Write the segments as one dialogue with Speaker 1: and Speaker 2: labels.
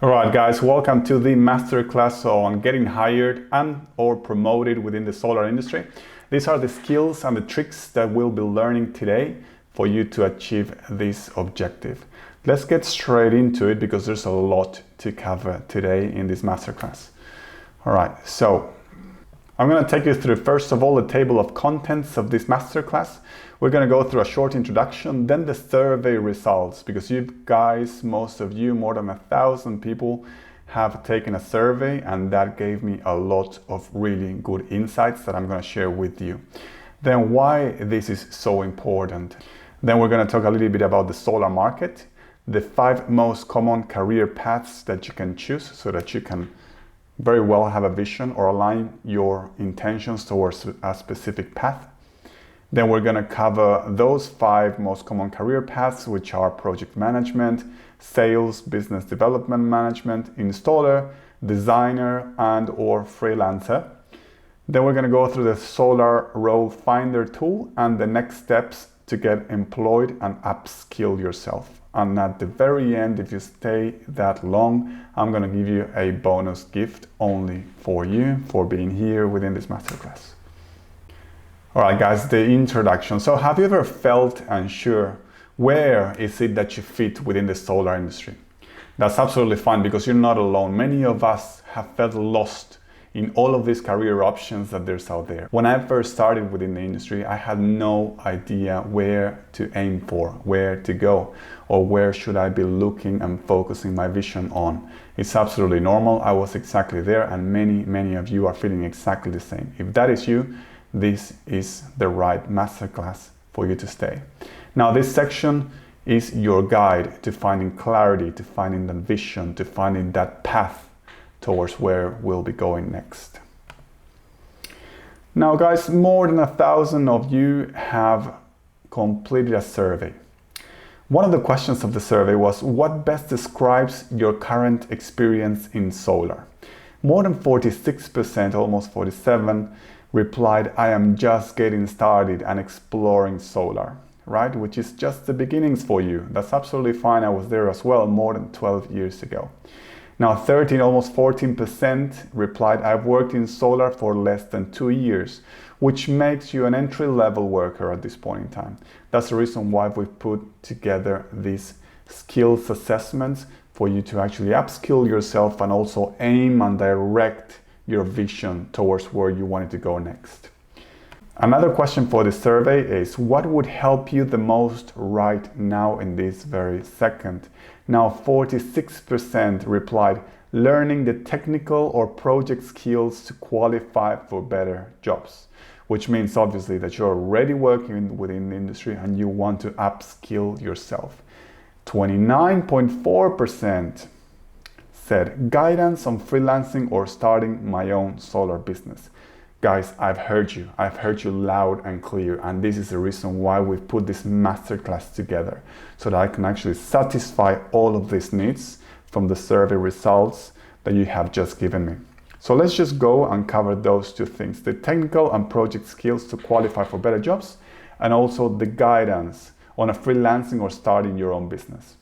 Speaker 1: Alright guys, welcome to the masterclass on getting hired and or promoted within the solar industry. These are the skills and the tricks that we'll be learning today for you to achieve this objective. Let's get straight into it because there's a lot to cover today in this masterclass. Alright, so I'm going to take you through first of all the table of contents of this masterclass. We're going to go through a short introduction, then the survey results, because you guys, most of you, more than 1,000 people have taken a survey, and that gave me a lot of really good insights that I'm going to share with you. Then why this is so important. Then we're going to talk a little bit about the solar market, the 5 most common career paths that you can choose so that you can very well have a vision or align your intentions towards a specific path. Then we're going to cover those 5 most common career paths, which are project management, sales, business development management, installer, designer, and or freelancer. Then we're going to go through the solar role finder tool and the next steps to get employed and upskill yourself. And at the very end, if you stay that long, I'm going to give you a bonus gift only for you for being here within this masterclass. Alright guys, the introduction. So have you ever felt unsure where is it that you fit within the solar industry? That's absolutely fine because you're not alone. Many of us have felt lost in all of these career options that there's out there. When I first started within the industry, I had no idea where to aim for, where to go, or where should I be looking and focusing my vision on. It's absolutely normal. I was exactly there, and many of you are feeling exactly the same. If that is you, this is the right masterclass for you to stay. Now, this section is your guide to finding clarity, to finding the vision, to finding that path towards where we'll be going next. Now guys, more than 1,000 of you have completed a survey. One of the questions of the survey was, what best describes your current experience in solar? More than 46%, almost 47%, replied, I am just getting started and exploring solar, right? Which is just the beginnings for you. That's absolutely fine. I was there as well more than 12 years ago. Now 13, almost 14% replied, I've worked in solar for less than 2 years, which makes you an entry-level worker at this point in time. That's the reason why we've put together these skills assessments for you to actually upskill yourself and also aim and direct your vision towards where you wanted to go next. Another question for the survey is, what would help you the most right now in this very second? Now 46% replied, learning the technical or project skills to qualify for better jobs, which means obviously that you're already working within the industry and you want to upskill yourself. 29.4% said guidance on freelancing or starting my own solar business. Guys, I've heard you loud and clear, and this is the reason why we've put this masterclass together, so that I can actually satisfy all of these needs from the survey results that you have just given me. So let's just go and cover those 2 things, the technical and project skills to qualify for better jobs, and also the guidance on a freelancing or starting your own business.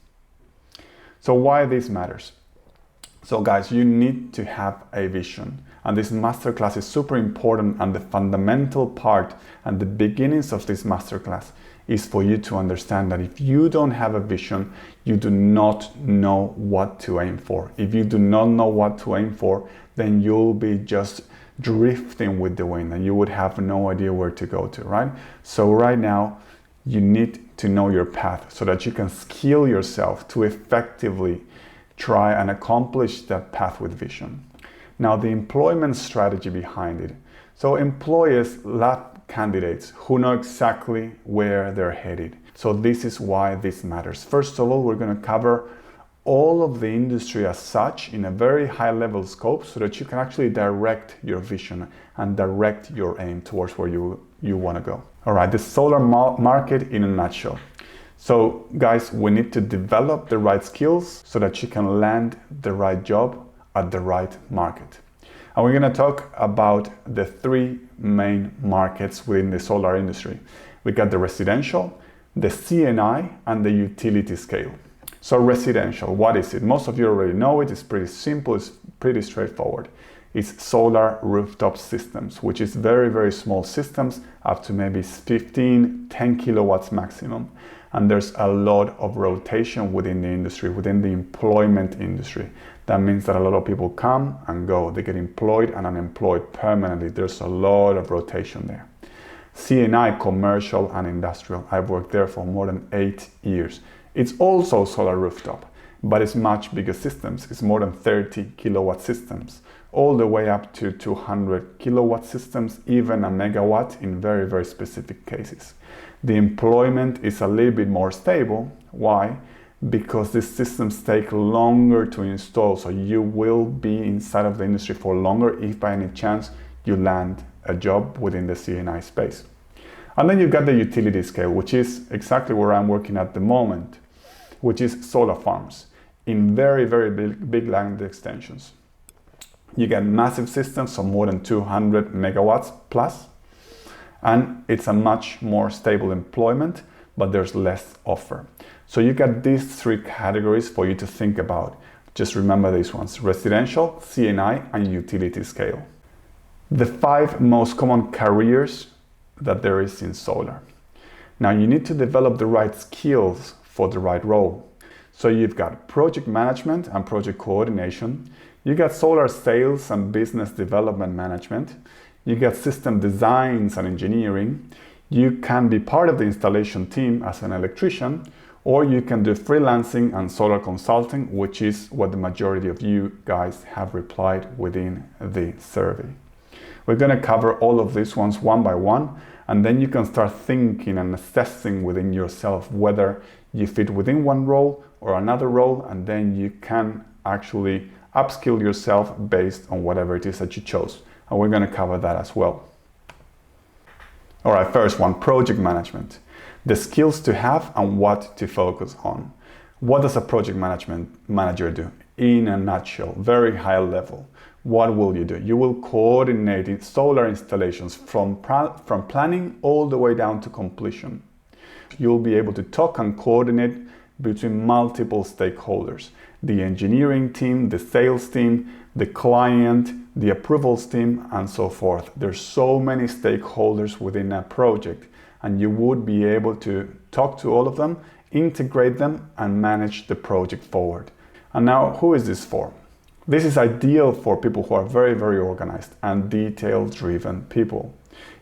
Speaker 1: So why this matters? So guys, you need to have a vision, and this masterclass is super important, and the fundamental part and the beginnings of this masterclass is for you to understand that if you don't have a vision, you do not know what to aim for. If you do not know what to aim for, then you'll be just drifting with the wind and you would have no idea where to go to, right? So right now, you need to know your path so that you can skill yourself to effectively try and accomplish that path with vision. Now, the employment strategy behind it. So employers love candidates who know exactly where they're headed. So this is why this matters. First of all, we're going to cover all of the industry as such in a very high level scope so that you can actually direct your vision and direct your aim towards where you want to go. All right, the solar market in a nutshell. So guys, we need to develop the right skills so that you can land the right job at the right market. And we're going to talk about the 3 main markets within the solar industry. We got the residential, the CNI, and the utility scale. So residential, what is it? Most of you already know it. It's pretty simple. It's pretty straightforward. It's solar rooftop systems, which is very, very small systems up to maybe 15, 10 kilowatts maximum. And there's a lot of rotation within the industry, within the employment industry. That means that a lot of people come and go. They get employed and unemployed permanently. There's a lot of rotation there. C&I, commercial and industrial. I've worked there for more than 8 years. It's also solar rooftop, but it's much bigger systems. It's more than 30 kilowatt systems, all the way up to 200 kilowatt systems, even a megawatt in very, very specific cases. The employment is a little bit more stable. Why? Because these systems take longer to install, so you will be inside of the industry for longer if by any chance you land a job within the C&I space. And then you've got the utility scale, which is exactly where I'm working at the moment, which is solar farms in very, very big land extensions. You get massive systems of more than 200 megawatts plus, and it's a much more stable employment, but there's less offer. So you got these three categories for you to think about. Just remember these ones: residential, C&I, and utility scale. The 5 most common careers that there is in solar. Now you need to develop the right skills for the right role. So you've got project management and project coordination. You got solar sales and business development management. You got system designs and engineering. You can be part of the installation team as an electrician, or you can do freelancing and solar consulting, which is what the majority of you guys have replied within the survey. We're going to cover all of these ones one by one, and then you can start thinking and assessing within yourself whether you fit within one role or another role, and then you can actually upskill yourself based on whatever it is that you chose. And we're going to cover that as well. All right, first one, project management. The skills to have and what to focus on. What does a project management manager do? In a nutshell, very high level. What will you do? You will coordinate solar installations from planning all the way down to completion. You'll be able to talk and coordinate between multiple stakeholders: the engineering team, the sales team, the client, the approvals team, and so forth. There's so many stakeholders within a project, and you would be able to talk to all of them, integrate them, and manage the project forward. And now, who is this for? This is ideal for people who are very, very organized and detail-driven people.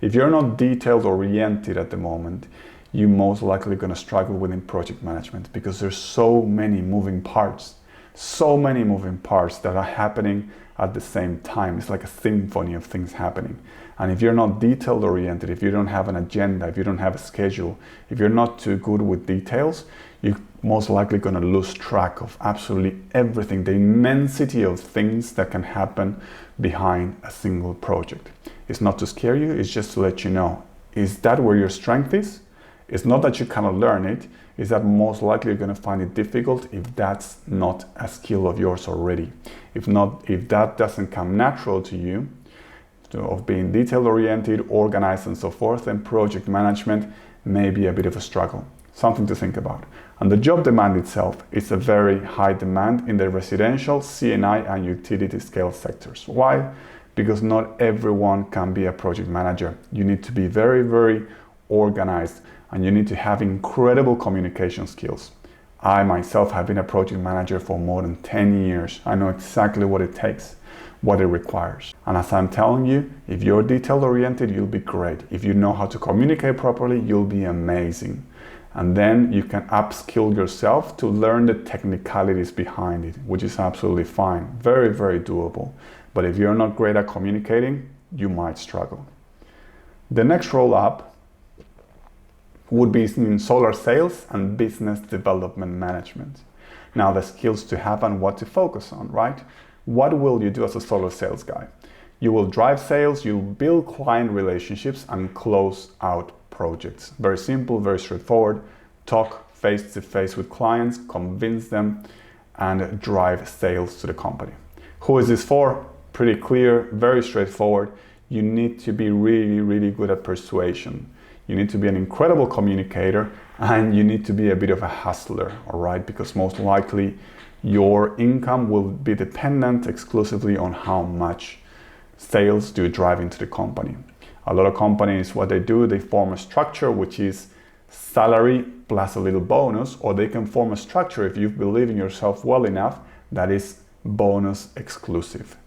Speaker 1: If you're not detail-oriented at the moment, you're most likely going to struggle within project management, because there's so many moving parts that are happening at the same time. It's like a symphony of things happening. And if you're not detail oriented, if you don't have an agenda, if you don't have a schedule, if you're not too good with details, you're most likely going to lose track of absolutely everything, the immensity of things that can happen behind a single project. It's not to scare you, it's just to let you know, is that where your strength is? It's not that you cannot learn it, is that most likely you're going to find it difficult if that's not a skill of yours already. If that doesn't come natural to you, of being detail-oriented, organized, and so forth, then project management may be a bit of a struggle. Something to think about. And the job demand itself is a very high demand in the residential, C&I, and utility scale sectors. Why? Because not everyone can be a project manager. You need to be very, very organized, and you need to have incredible communication skills. I myself have been a project manager for more than 10 years. I know exactly what it takes, what it requires. And as I'm telling you, if you're detail oriented, you'll be great. If you know how to communicate properly, you'll be amazing. And then you can upskill yourself to learn the technicalities behind it, which is absolutely fine. Very, very doable. But if you're not great at communicating, you might struggle. The next role up would be in solar sales and business development management. Now, the skills to have and what to focus on, right? What will you do as a solar sales guy? You will drive sales, you'll build client relationships and close out projects. Very simple, very straightforward. Talk face to face with clients, convince them, and drive sales to the company. Who is this for? Pretty clear, very straightforward. You need to be really, really good at persuasion. You need to be an incredible communicator, and you need to be a bit of a hustler, all right? Because most likely your income will be dependent exclusively on how much sales do you drive into the company. A lot of companies, what they do, they form a structure which is salary plus a little bonus, or they can form a structure, if you believe in yourself well enough, that is bonus exclusive,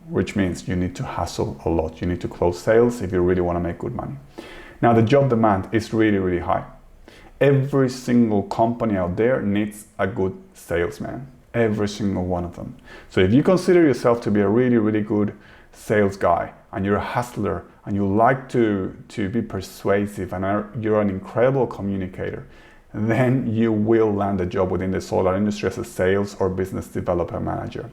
Speaker 1: which means you need to hustle a lot. You need to close sales if you really want to make good money. Now, the job demand is really, really high. Every single company out there needs a good salesman. Every single one of them. So if you consider yourself to be a really, really good sales guy, and you're a hustler, and you like to be persuasive, and you're an incredible communicator, then you will land a job within the solar industry as a sales or business developer manager.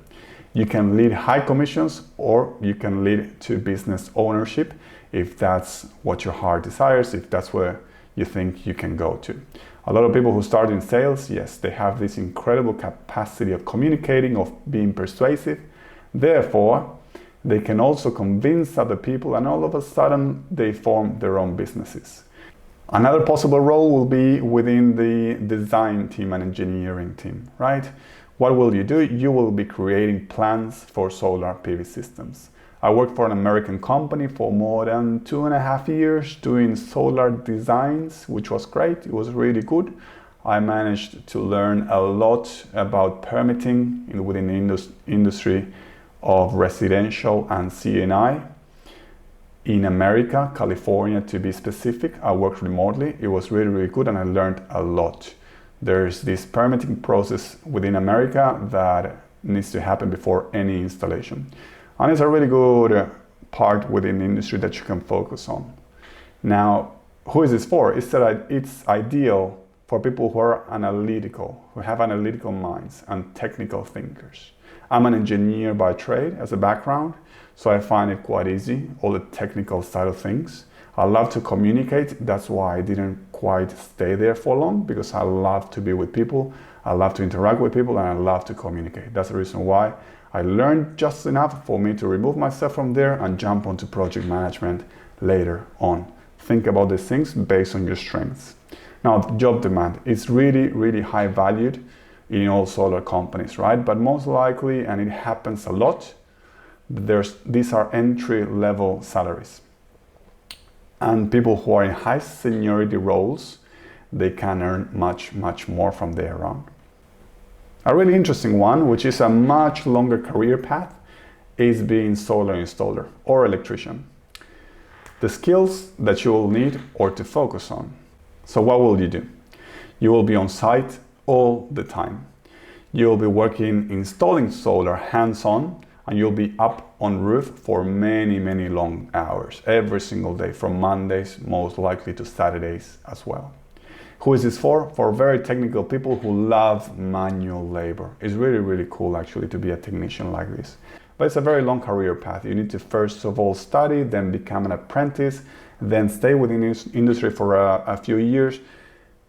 Speaker 1: You can lead high commissions, or you can lead to business ownership if that's what your heart desires, if that's where you think you can go to. A lot of people who start in sales, yes, they have this incredible capacity of communicating, of being persuasive. Therefore, they can also convince other people, and all of a sudden they form their own businesses. Another possible role will be within the design team and engineering team, right? What will you do? You will be creating plans for solar PV systems. I worked for an American company for more than 2.5 years doing solar designs, which was great. It was really good. I managed to learn a lot about permitting within the industry of residential and C&I in America, California to be specific. I worked remotely. It was really, really good, and I learned a lot. There's this permitting process within America that needs to happen before any installation. And it's a really good part within the industry that you can focus on. Now, who is this for? It's ideal for people who are analytical, who have analytical minds and technical thinkers. I'm an engineer by trade as a background, so I find it quite easy, all the technical side of things. I love to communicate. That's why I didn't quite stay there for long, because I love to be with people, I love to interact with people, and I love to communicate. That's the reason why I learned just enough for me to remove myself from there and jump onto project management later on. Think about these things based on your strengths. Now, job demand is really, really high valued in all solar companies, right? But most likely, and it happens a lot, these are entry-level salaries. And people who are in high seniority roles, they can earn much, much more from there on. A really interesting one, which is a much longer career path, is being solar installer or electrician. The skills that you will need or to focus on. So what will you do? You will be on site all the time. You will be working installing solar hands-on, and you'll be up on roof for many, many long hours every single day, from Mondays most likely to Saturdays as well. Who is this for? For very technical people who love manual labor. It's really, really cool actually to be a technician like this. But it's a very long career path. You need to first of all study, then become an apprentice, then stay within this industry for a few years,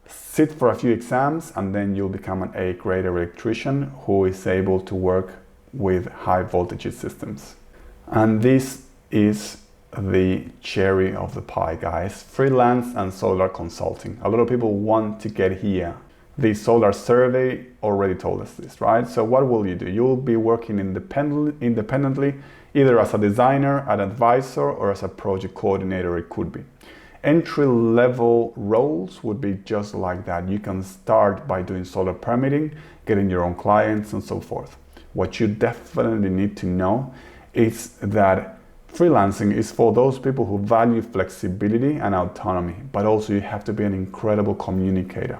Speaker 1: sit for a few exams, and then you'll become an A-grade electrician who is able to work with high voltage systems. And this is the cherry of the pie, guys. Freelance and solar consulting. A lot of people want to get here. The solar survey already told us this, right? So what will you do? You'll be working independently, either as a designer, an advisor, or as a project coordinator, it could be. Entry-level roles would be just like that. You can start by doing solar permitting, getting your own clients, and so forth. What you definitely need to know is that freelancing is for those people who value flexibility and autonomy, but also you have to be an incredible communicator.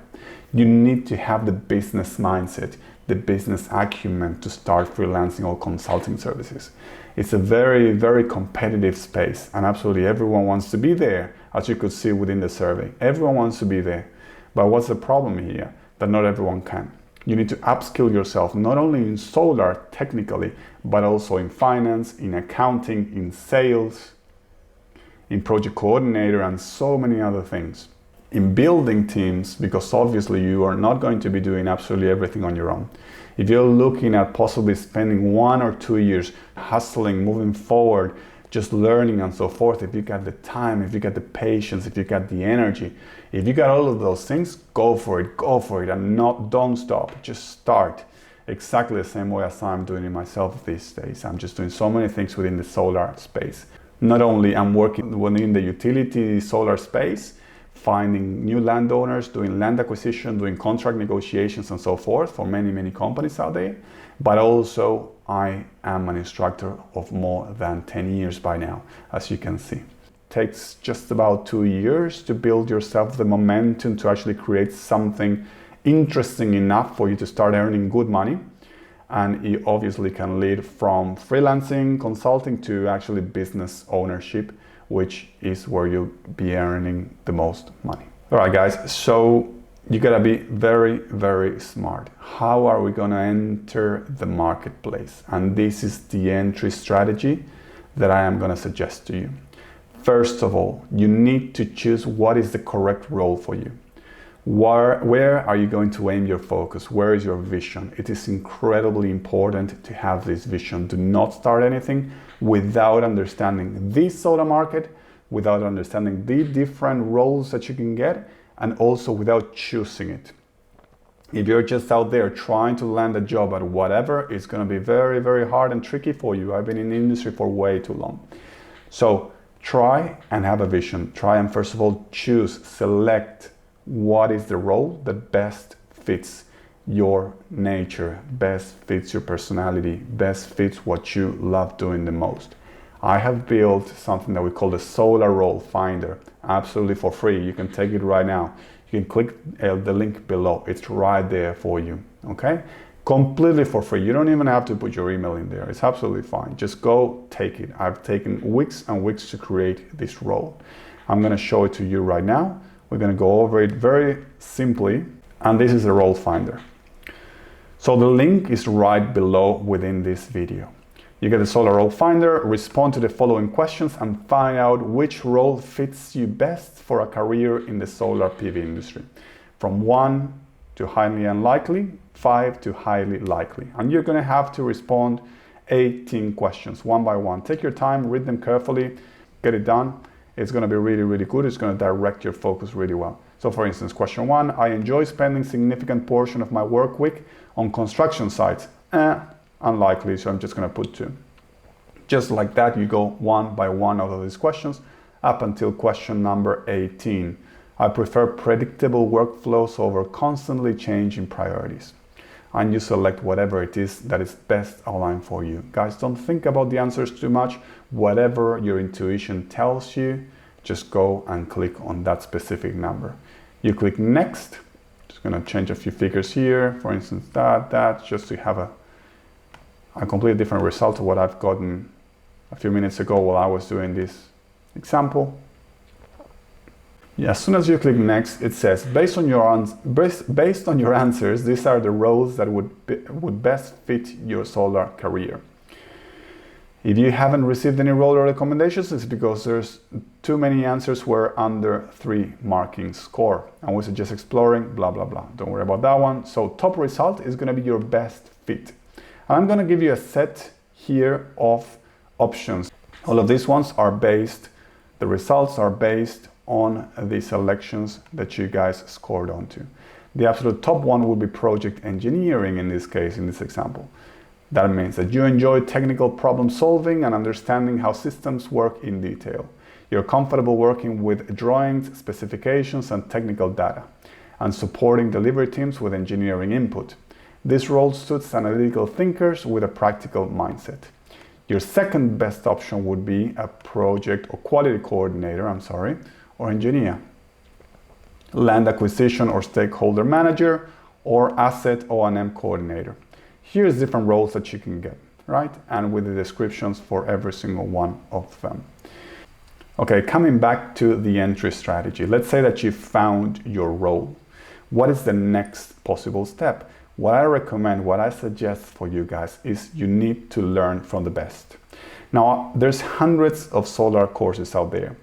Speaker 1: You need to have the business mindset, the business acumen to start freelancing or consulting services. It's a very, very competitive space, and absolutely everyone wants to be there, as you could see within the survey. Everyone wants to be there. But what's the problem here? That not everyone can. You need to upskill yourself, not only in solar technically, but also in finance, in accounting, in sales, in project coordinator, and so many other things. In building teams, because obviously you are not going to be doing absolutely everything on your own. If you're looking at possibly spending 1 or 2 years hustling, moving forward, just learning and so forth, if you got the time, if you got the patience, if you got the energy, if you got all of those things, go for it, and don't stop, just start. Exactly the same way as I'm doing it myself these days. I'm just doing so many things within the solar space. Not only I'm working within the utility solar space, finding new landowners, doing land acquisition, doing contract negotiations and so forth for many companies out there, but also I am an instructor of more than 10 years by now, as you can see. It takes just about 2 years to build yourself the momentum to actually create something interesting enough for you to start earning good money. And it obviously can lead from freelancing, consulting to actually business ownership, which is where you'll be earning the most money. All right, guys, so you gotta be very smart. How are we gonna enter the marketplace? And this is the entry strategy that I am gonna suggest to you. First of all, you need to choose what is the correct role for you. Where are you going to aim your focus? Where is your vision? It is incredibly important to have this vision. Do not start anything without understanding this solar market, without understanding the different roles that you can get, and also without choosing it. If you're just out there trying to land a job at whatever, it's going to be very hard and tricky for you. I've been in the industry for way too long. So try and have a vision. Try and first of all select what is the role that best fits your nature, best fits your personality, best fits what you love doing the most. I have built something that we call the Solar Role Finder, absolutely for free. You can take it right now. You can click the link below. It's right there for you, okay? Completely for free. You don't even have to put your email in there. It's absolutely fine. Just go take it. I've taken weeks and weeks to create this role. I'm gonna show it to you right now. We're going to go over it very simply, and this is the role finder. So the link is right below within this video. You get the solar role finder, respond to the following questions, and find out which role fits you best for a career in the solar PV industry. From 1 to highly unlikely, 5 to highly likely. And you're going to have to respond 18 questions one by one. Take your time, read them carefully, get it done. It's going to be really good. It's going to direct your focus really well. So for instance, question 1, I enjoy spending significant portion of my work week on construction sites. Unlikely, so I'm just going to put 2. Just like that, you go one by one out of these questions up until question number 18. I prefer predictable workflows over constantly changing priorities. And you select whatever it is that is best aligned for you. Guys, don't think about the answers too much. Whatever your intuition tells you, just go and click on that specific number. You click next. Just gonna change a few figures here. For instance, that, just to have a completely different result to what I've gotten a few minutes ago while I was doing this example. Yeah, as soon as you click next, it says, based on your answers, these are the roles that would best fit your solar career. If you haven't received any role or recommendations, it's because there's too many answers were under 3 marking score. And we suggest exploring, blah, blah, blah. Don't worry about that one. So top result is going to be your best fit. And I'm going to give you a set here of options. All of these ones are based, the results are based on the selections that you guys scored onto. The absolute top one would be project engineering in this case, in this example. That means that you enjoy technical problem solving and understanding how systems work in detail. You're comfortable working with drawings, specifications, and technical data, and supporting delivery teams with engineering input. This role suits analytical thinkers with a practical mindset. Your second best option would be a project or quality coordinator, or engineer, land acquisition or stakeholder manager, or asset O&M coordinator. Here's different roles that you can get, right? And with the descriptions for every single one of them. Okay, coming back to the entry strategy. Let's say that you found your role. What is the next possible step? What I recommend, what I suggest for you guys is you need to learn from the best. Now, there's hundreds of solar courses out there.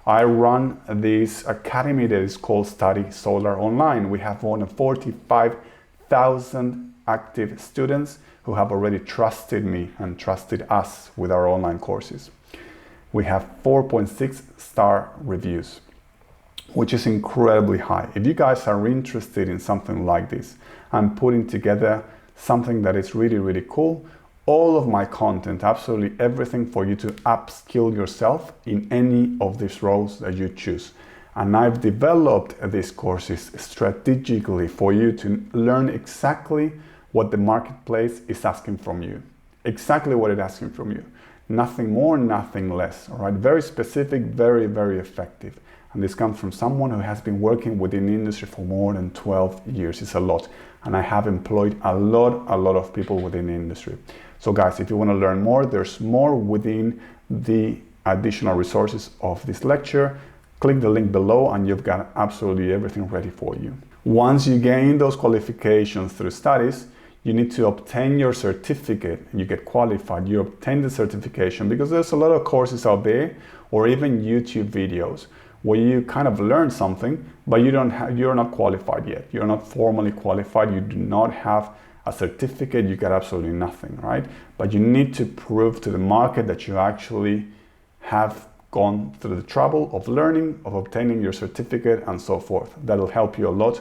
Speaker 1: I run this academy that is called Study Solar Online. We have more than 45,000 active students who have already trusted me and trusted us with our online courses. We have 4.6 star reviews, which is incredibly high. If you guys are interested in something like this, I'm putting together something that is really, really cool. All of my content, absolutely everything for you to upskill yourself in any of these roles that you choose. And I've developed these courses strategically for you to learn exactly what the marketplace is asking from you. Exactly what it's asking from you. Nothing more, nothing less. All right, very specific, very, very effective. And this comes from someone who has been working within the industry for more than 12 years. It's a lot. And I have employed a lot of people within the industry. So guys, if you want to learn more, there's more within the additional resources of this lecture. Click the link below and you've got absolutely everything ready for you. Once you gain those qualifications through studies, you need to obtain your certificate. You get qualified, you obtain the certification, because there's a lot of courses out there or even YouTube videos where you kind of learn something, but you're not qualified yet. You're not formally qualified. You do not have a certificate. You get absolutely nothing, right? But you need to prove to the market that you actually have gone through the trouble of learning, of obtaining your certificate and so forth. That'll help you a lot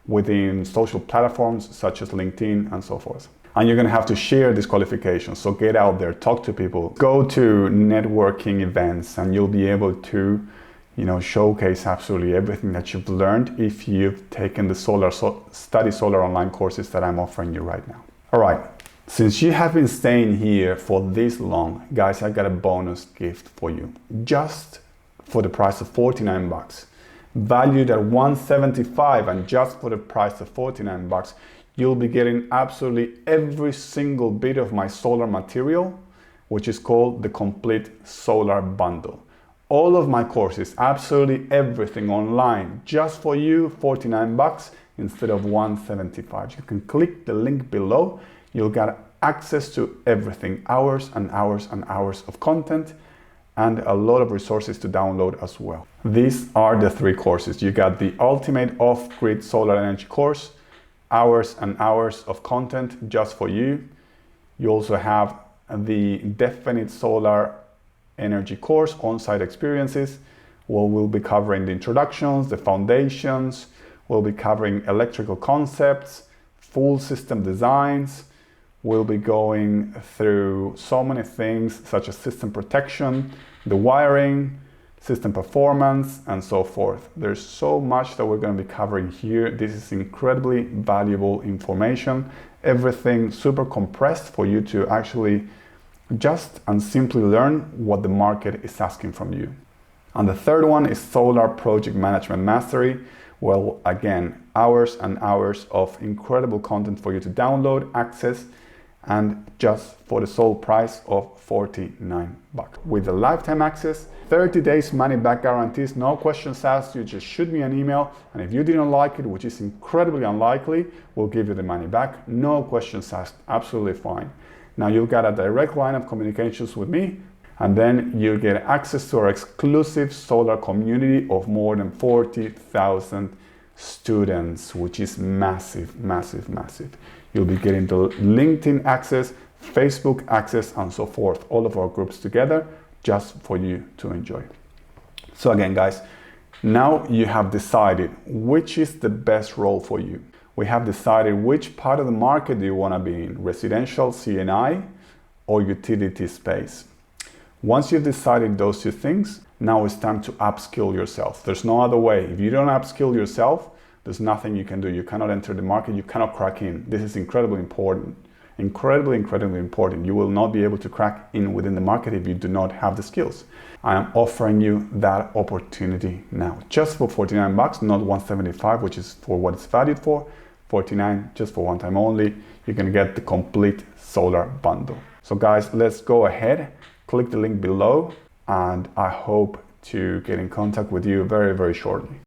Speaker 1: within social platforms such as LinkedIn and so forth. And you're going to have to share these qualifications. So get out there, talk to people, go to networking events, and you'll be able to, showcase absolutely everything that you've learned if you've taken the study solar online courses that I'm offering you right now. All right. Since you have been staying here for this long, guys, I got a bonus gift for you. Just for the price of 49 bucks. Valued at 175, and just for the price of 49 bucks, you'll be getting absolutely every single bit of my solar material, which is called the complete solar bundle. All of my courses, absolutely everything online, just for you, 49 bucks instead of 175. You can click the link below. You'll get access to everything, hours and hours and hours of content, and a lot of resources to download as well. These are the 3 courses. You got the Ultimate Off-Grid Solar Energy course, hours and hours of content just for you. You also have the Definite Solar Energy course, on-site experiences, where we'll be covering the introductions, the foundations, we'll be covering electrical concepts, full system designs. We'll be going through so many things such as system protection, the wiring, system performance, and so forth. There's so much that we're going to be covering here. This is incredibly valuable information. Everything super compressed for you to actually just and simply learn what the market is asking from you. And the third one is Solar Project Management Mastery. Well, again, hours and hours of incredible content for you to download, access, and just for the sole price of 49 bucks. With the lifetime access, 30 days money back guarantees, no questions asked. You just shoot me an email, and if you didn't like it, which is incredibly unlikely, we'll give you the money back. No questions asked, absolutely fine. Now you'll get a direct line of communications with me, and then you'll get access to our exclusive solar community of more than 40,000 students, which is massive, massive, massive. You'll be getting the LinkedIn access, Facebook access, and so forth. All of our groups together just for you to enjoy. So again, guys, now you have decided which is the best role for you. We have decided which part of the market do you want to be in, residential, C&I, or utility space. Once you've decided those 2 things, now it's time to upskill yourself. There's no other way. If you don't upskill yourself, there's nothing you can do. You cannot enter the market. You cannot crack in. This is incredibly important. Incredibly, incredibly important. You will not be able to crack in within the market if you do not have the skills. I am offering you that opportunity now. Just for 49 bucks, not 175, which is for what it's valued for. 49 just for one time only. You can get the complete solar bundle. So guys, let's go ahead, click the link below, and I hope to get in contact with you very, very shortly.